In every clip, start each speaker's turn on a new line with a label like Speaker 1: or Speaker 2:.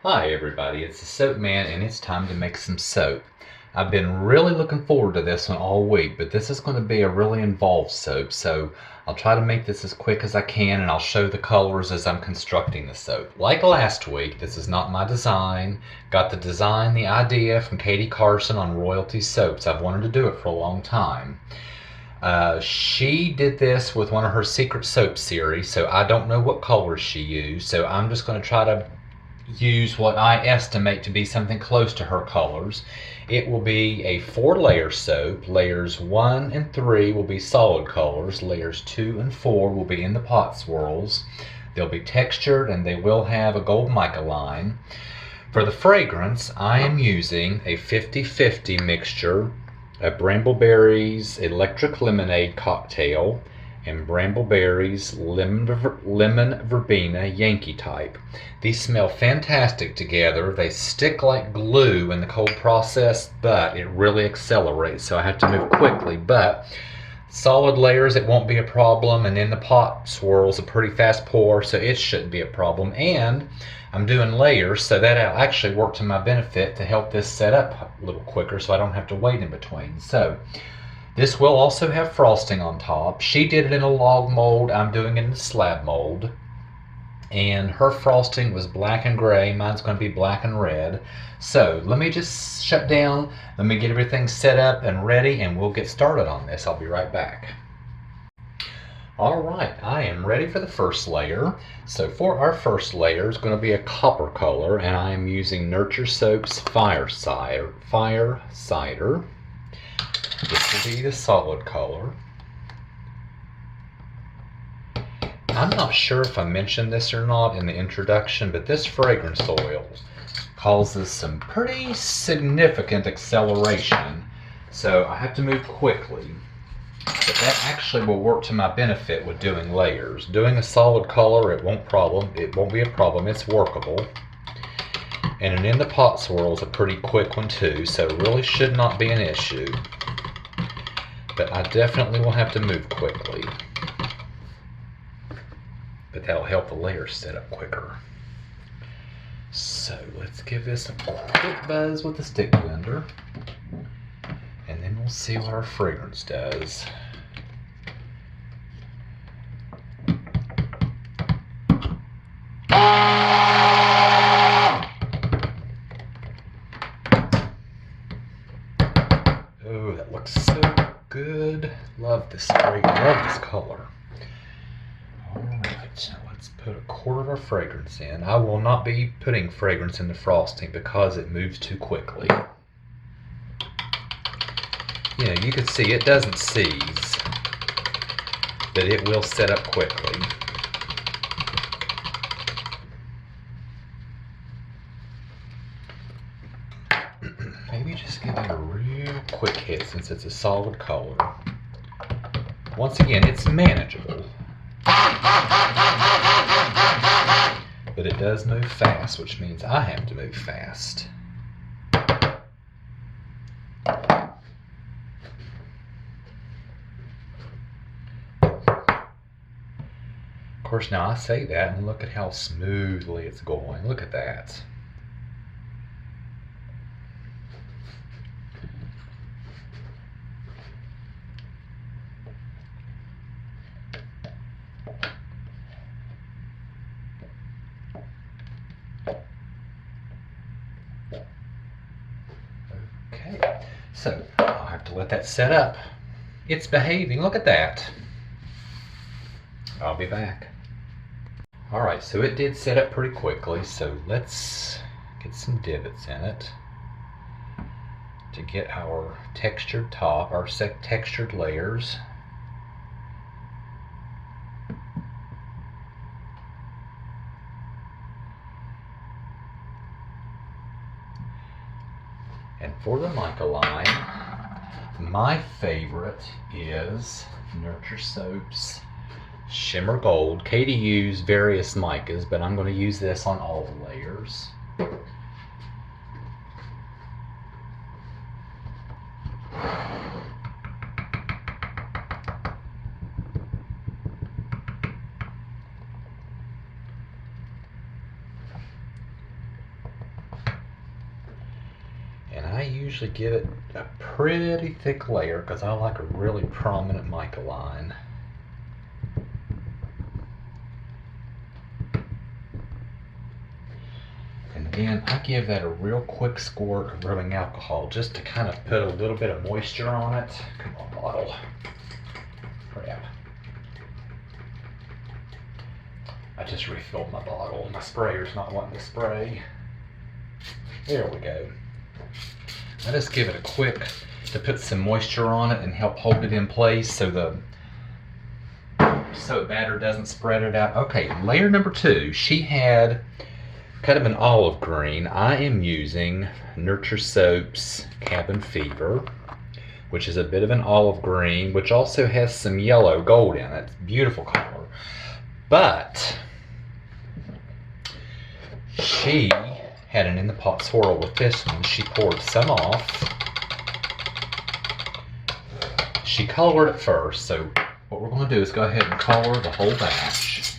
Speaker 1: Hi everybody, it's the Soap Man and it's time to make some soap. I've been really looking forward to this one all week, but this is going to be a really involved soap, so I'll try to make this as quick as I can and I'll show the colors as I'm constructing the soap. Like last week, this is not my design. Got the idea from Katie Carson on Royalty Soaps. I've wanted to do it for a long time. She did this with one of her secret soap series, so I don't know what colors she used, so I'm just going to try to use what I estimate to be something close to her colors. It will be a 4-layer soap. Layers 1 and 3 will be solid colors. Layers 2 and 4 will be in the pot swirls. They'll be textured and they will have a gold mica line. For the fragrance, I am using a 50-50 mixture of Brambleberries Electric Lemonade Cocktail and Brambleberries Lemon Verbena Yankee Type. These smell fantastic together. They stick like glue in the cold process, but it really accelerates, so I have to move quickly. But solid layers, it won't be a problem, and in the pot swirls a pretty fast pour, so it shouldn't be a problem. And I'm doing layers, so that'll actually work to my benefit to help this set up a little quicker so I don't have to wait in between. So this will also have frosting on top. She did it in a log mold. I'm doing it in a slab mold. And her frosting was black and gray. Mine's going to be black and red. So let me just shut down. Let me get everything set up and ready, and we'll get started on this. I'll be right back. All right, I am ready for the first layer. So for our first layer, it's going to be a copper color, and I am using Nurture Soap's Fire Cider. This will be the solid color. I'm not sure if I mentioned this or not in the introduction, but this fragrance oil causes some pretty significant acceleration, so I have to move quickly. But that actually will work to my benefit with doing layers. Doing a solid color, it won't be a problem. It's workable. And an in the pot swirl is a pretty quick one too, so it really should not be an issue. But I definitely will have to move quickly. But that'll help the layers set up quicker. So let's give this a quick buzz with the stick blender, and then we'll see what our fragrance does. Oh, that looks so good. Love this fragrance. Love this color. Alright, now let's put a quart of our fragrance in. I will not be putting fragrance in the frosting because it moves too quickly. You know, you can see it doesn't seize, but it will set up quickly. Maybe just give it a real quick hit since it's a solid color. Once again, it's manageable. But it does move fast, which means I have to move fast. Of course, now I say that and look at how smoothly it's going. Look at that. Okay, so I'll have to let that set up. It's behaving, look at that. I'll be back. Alright, so it did set up pretty quickly, so let's get some divots in it to get our textured top, our textured layers. And for the mica line, my favorite is Nurture Soap's Shimmer Gold. Katie used various micas, but I'm going to use this on all the layers. usually give it a pretty thick layer because I like a really prominent mica line. And again, I give that a real quick squirt of rubbing alcohol just to kind of put a little bit of moisture on it. Come on, bottle. Crap. I just refilled my bottle. My sprayer's not wanting to spray. There we go. I just give it a quick to put some moisture on it and help hold it in place so the soap batter doesn't spread it out. Okay, layer number 2. She had kind of an olive green. I am using Nurture Soap's Cabin Fever, which is a bit of an olive green, which also has some yellow gold in it. Beautiful color. But she had an in the pot swirl with this one. She poured some off. She colored it first, so what we're going to do is go ahead and color the whole batch.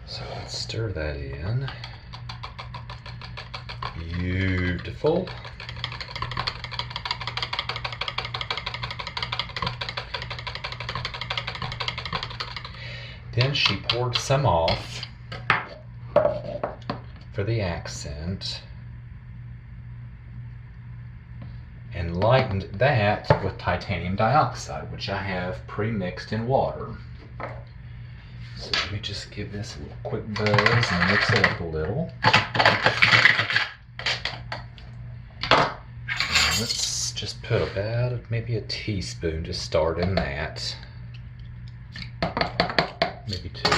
Speaker 1: So let's stir that in. Beautiful. Then she poured some off for the accent and lightened that with titanium dioxide, which I have pre-mixed in water. So let me just give this a little quick buzz and mix it up a little. And let's just put about maybe a teaspoon to start in that. Maybe 2.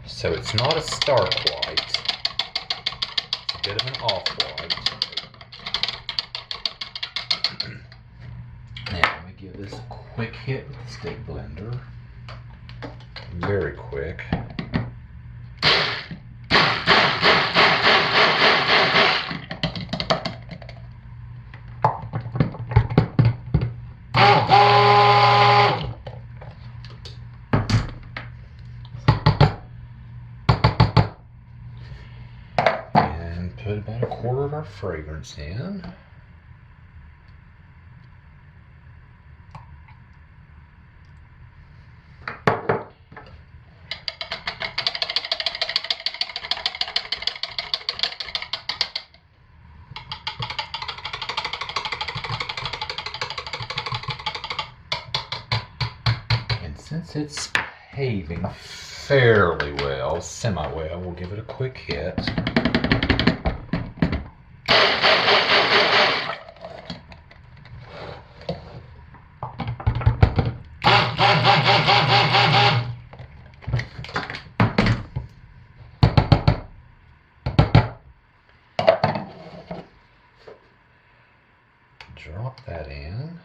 Speaker 1: So it's not a stark white, it's a bit of an off-white. Now let me give this a quick hit with the stick blender. Very quick. Put about 1/4 of our fragrance in. And since it's behaving fairly well, semi-well, we'll give it a quick hit. Drop that in.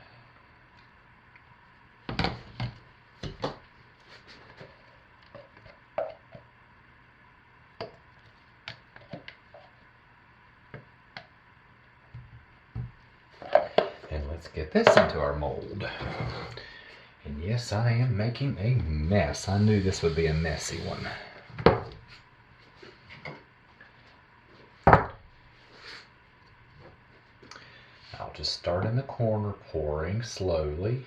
Speaker 1: And let's get this into our mold. And yes, I am making a mess. I knew this would be a messy one. I'll just start in the corner, pouring slowly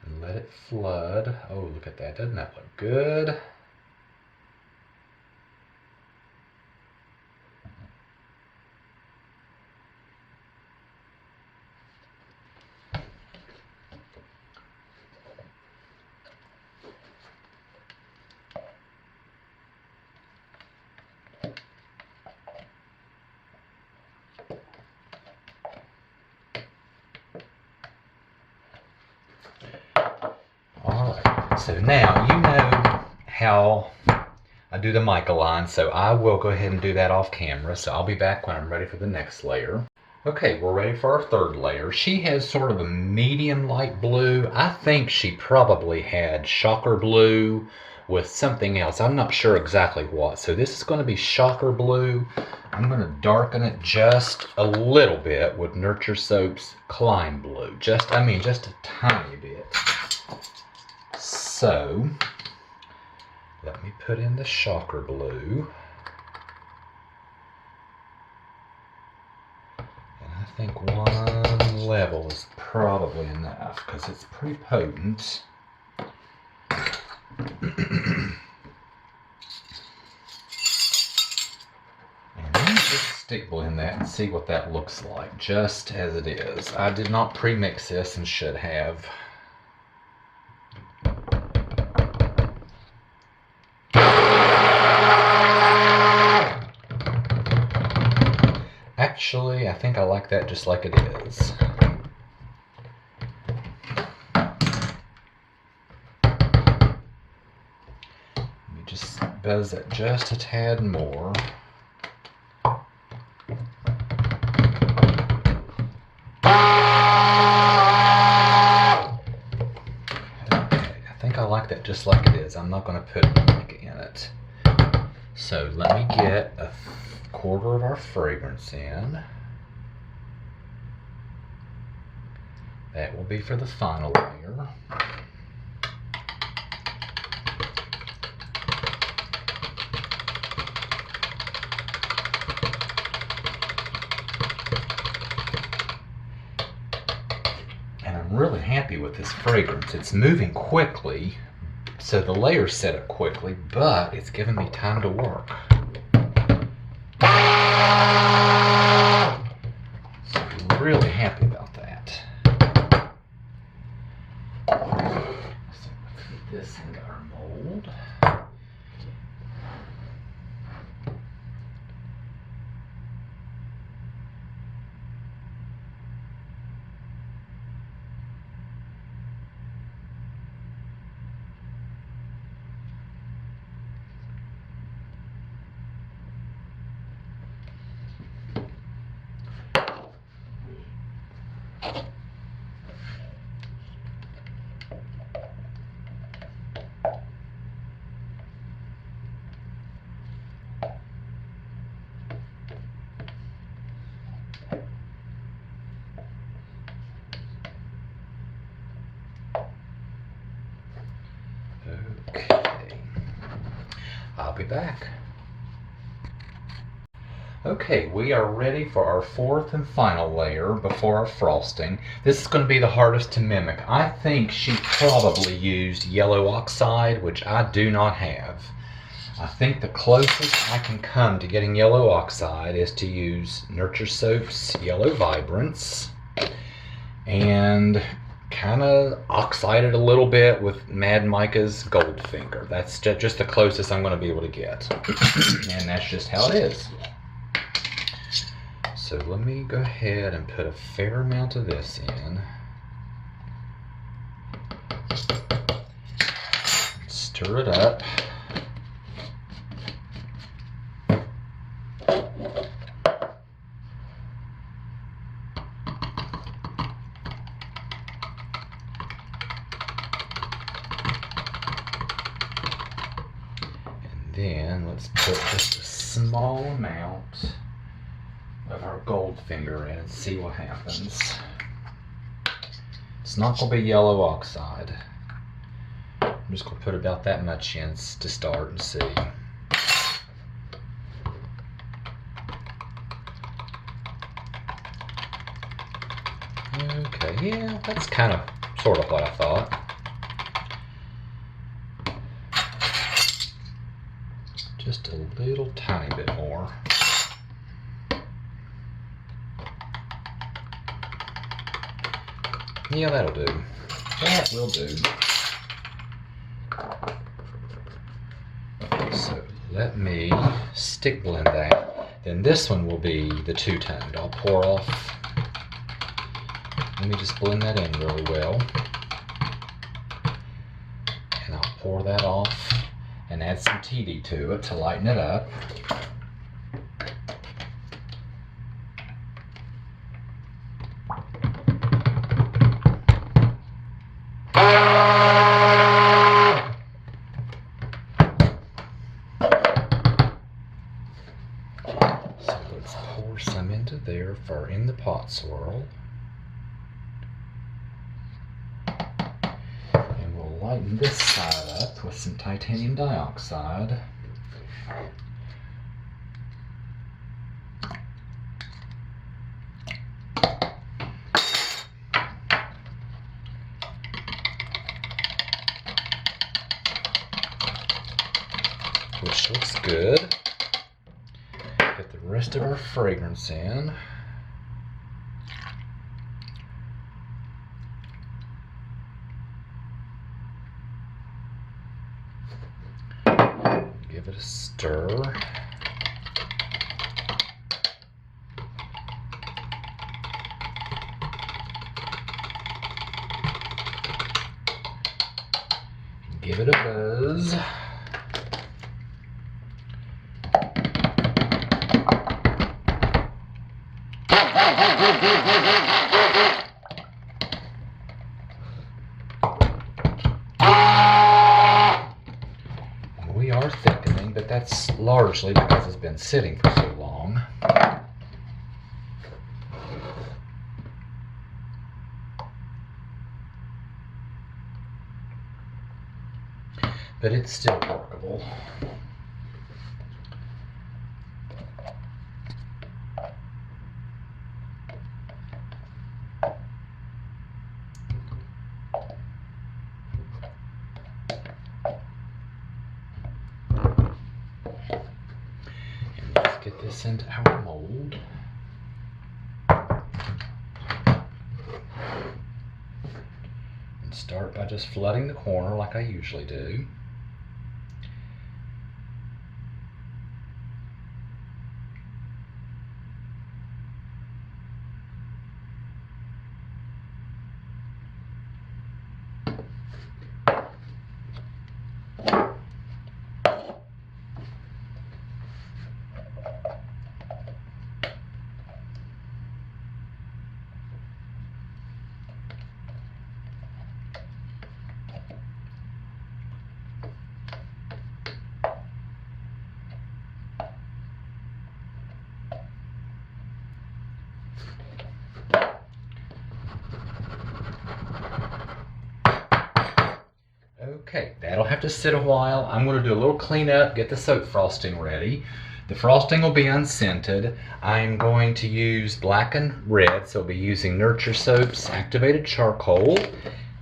Speaker 1: and let it flood. Oh, look at that. Doesn't that look good? So now you know how I do the mica line, so I will go ahead and do that off camera. So I'll be back when I'm ready for the next layer. Okay, we're ready for our third layer. She has sort of a medium light blue. I think she probably had shocker blue with something else. I'm not sure exactly what. So this is going to be shocker blue. I'm going to darken it just a little bit with Nurture Soap's Climb Blue. Just a tiny bit. So let me put in the shocker blue. I think one level is probably enough because it's pretty potent. And let me just stick blend that and see what that looks like, just as it is. I did not pre-mix this and should have. Actually, I think I like that just like it is. Let me just buzz it just a tad more. I like that just like it is. I'm not going to put ink in it. So let me get a quarter of our fragrance in. That will be for the final layer. I'm really happy with this fragrance. It's moving quickly, so the layers set up quickly, but it's giving me time to work. So I'm really happy about that. So put this in our mold. Okay, I'll be back. Okay, we are ready for our fourth and final layer before our frosting. This is going to be the hardest to mimic. I think she probably used yellow oxide, which I do not have. I think the closest I can come to getting yellow oxide is to use Nurture Soap's Yellow Vibrance and kind of oxide it a little bit with Mad Micah's Goldfinger. That's just the closest I'm going to be able to get. And that's just how it is. So let me go ahead and put a fair amount of this in. Stir it up. Then let's put just a small amount of our Goldfinger in and see what happens. It's not going to be yellow oxide. I'm just going to put about that much in to start and see. Okay, yeah, that's kind of sort of what I thought. Just a little tiny bit more. Yeah, that'll do. That will do. So let me stick blend that. Then this one will be the two-toned. I'll pour off. Let me just blend that in really well. And I'll pour that off and add some TD to it to lighten it up. lighten this side up with some titanium dioxide. Which looks good. Get the rest of our fragrance in. Give it a stir. Give it a buzz. We are thickening, but that's largely because it's been sitting for so long. But it's still workable. Get this into our mold. And start by just flooding the corner like I usually do. Okay, that'll have to sit a while. I'm going to do a little cleanup, get the soap frosting ready. The frosting will be unscented. I'm going to use black and red, so I'll be using Nurture Soap's Activated Charcoal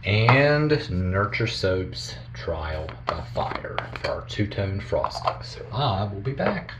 Speaker 1: and Nurture Soap's Trial by Fire for our two-tone frosting. So I will be back.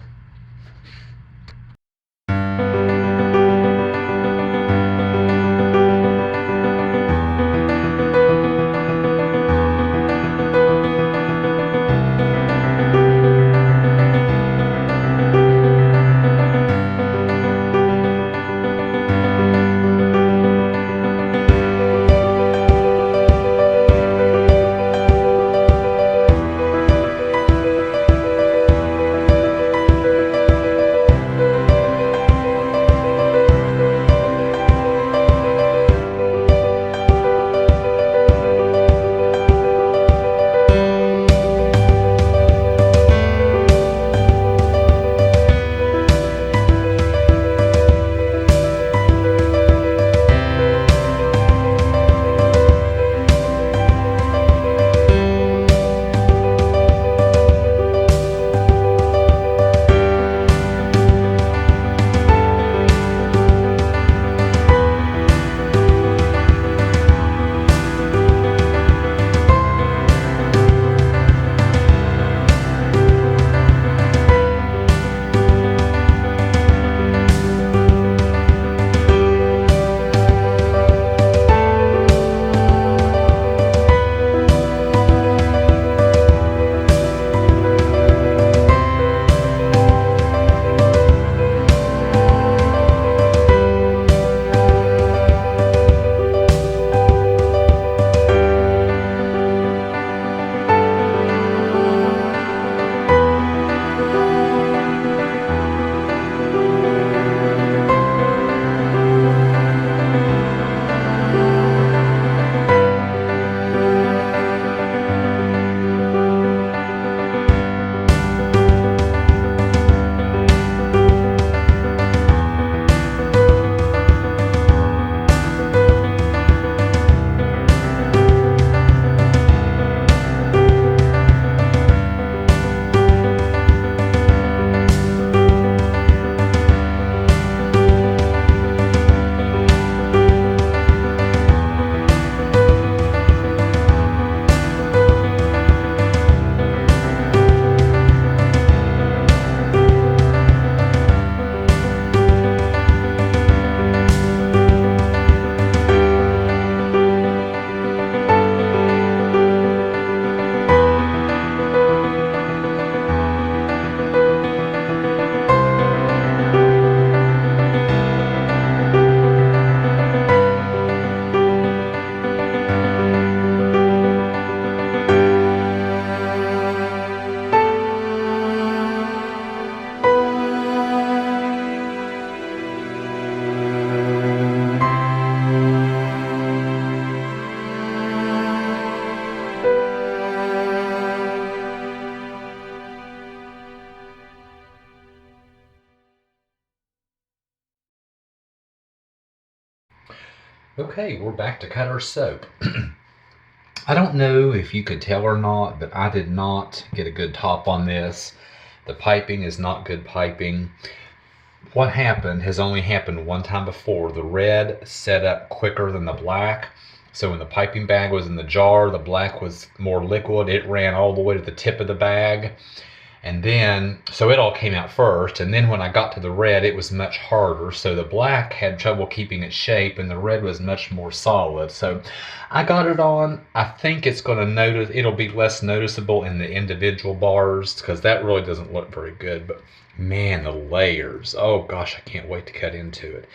Speaker 1: Okay, we're back to cut our soap. I don't know if you could tell or not, but I did not get a good top on this. The piping is not good piping. What happened has only happened one time before. The red set up quicker than the black. So when the piping bag was in the jar, the black was more liquid. It ran all the way to the tip of the bag. And then, so it all came out first. And then when I got to the red, it was much harder. So the black had trouble keeping its shape and the red was much more solid. So I got it on. I think it's going to notice, it'll be less noticeable in the individual bars because that really doesn't look very good. But man, the layers. Oh gosh, I can't wait to cut into it.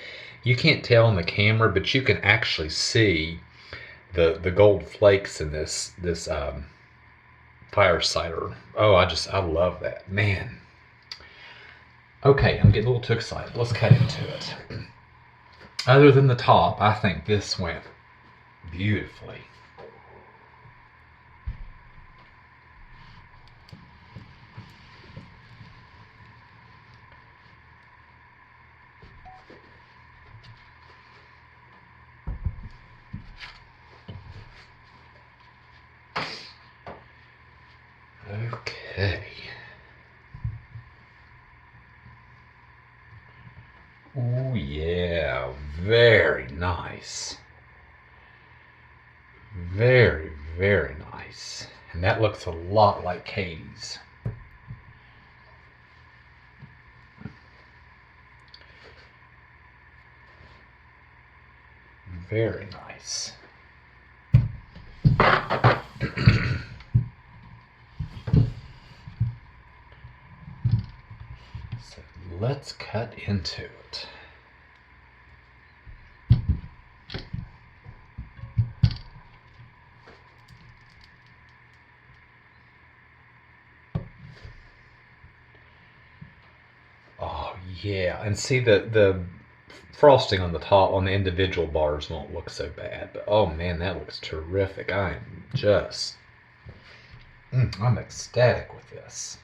Speaker 1: You can't tell on the camera, but you can actually see the gold flakes in this fire cider. Oh, I love that. Man. Okay, I'm getting a little too excited. Let's cut into it. Other than the top, I think this went beautifully. Okay. Oh yeah, very nice. Very, very nice. And that looks a lot like Katie's. Very nice. So let's cut into it. Oh yeah, and see the frosting on the top on the individual bars won't look so bad, but oh man, that looks terrific. I'm ecstatic with this.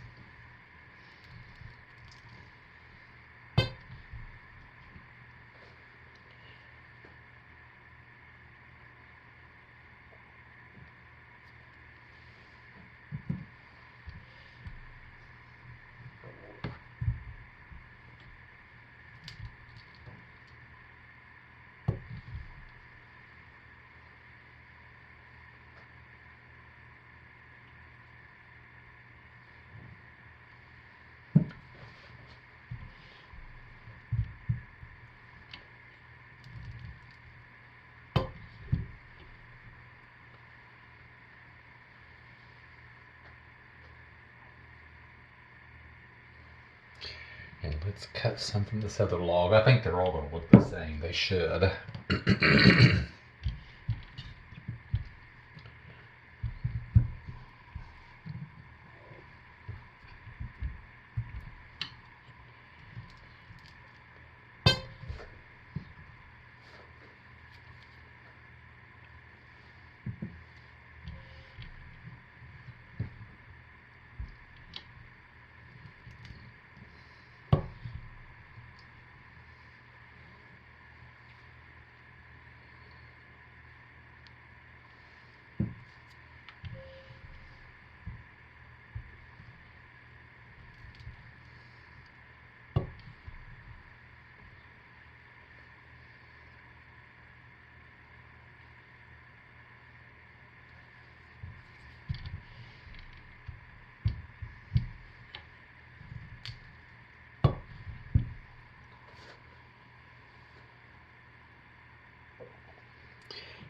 Speaker 1: And let's cut some from this other log. I think they're all going to look the same. They should.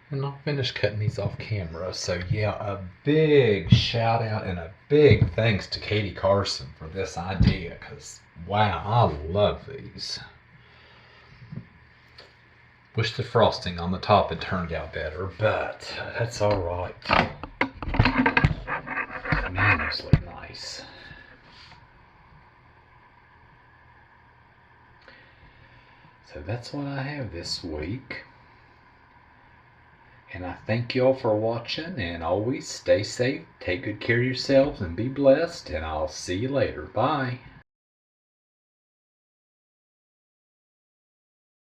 Speaker 1: And I'll finish cutting these off camera. So yeah, a big shout out and a big thanks to Katie Carson for this idea, because wow, I love these. Wish the frosting on the top had turned out better, but that's all right. Man, those look nice. So that's what I have this week. And I thank you all for watching, and always stay safe, take good care of yourselves, and be blessed, and I'll see you later. Bye.